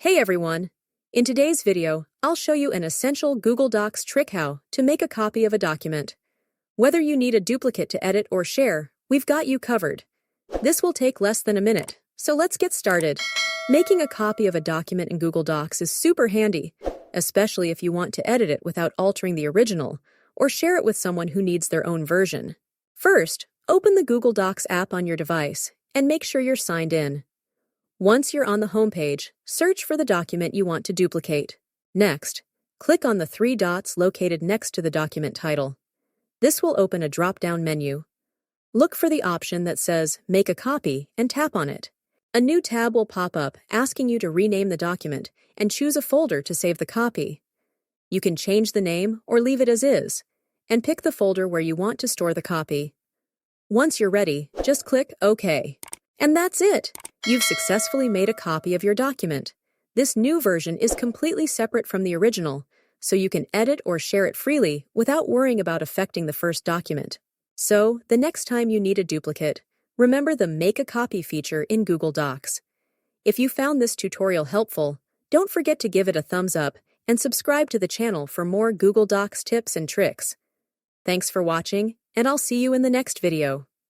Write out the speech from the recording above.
Hey everyone! In today's video, I'll show you an essential Google Docs trick how to make a copy of a document. Whether you need a duplicate to edit or share, we've got you covered. This will take less than a minute, so let's get started. Making a copy of a document in Google Docs is super handy, especially if you want to edit it without altering the original, or share it with someone who needs their own version. First, open the Google Docs app on your device and make sure you're signed in. Once you're on the home page, search for the document you want to duplicate. Next, click on the three dots located next to the document title. This will open a drop-down menu. Look for the option that says Make a Copy and tap on it. A new tab will pop up asking you to rename the document and choose a folder to save the copy. You can change the name or leave it as is, and pick the folder where you want to store the copy. Once you're ready, just click OK. And that's it! You've successfully made a copy of your document. This new version is completely separate from the original, so you can edit or share it freely without worrying about affecting the first document. So, the next time you need a duplicate, remember the Make a Copy feature in Google Docs. If you found this tutorial helpful, don't forget to give it a thumbs up and subscribe to the channel for more Google Docs tips and tricks. Thanks for watching, and I'll see you in the next video.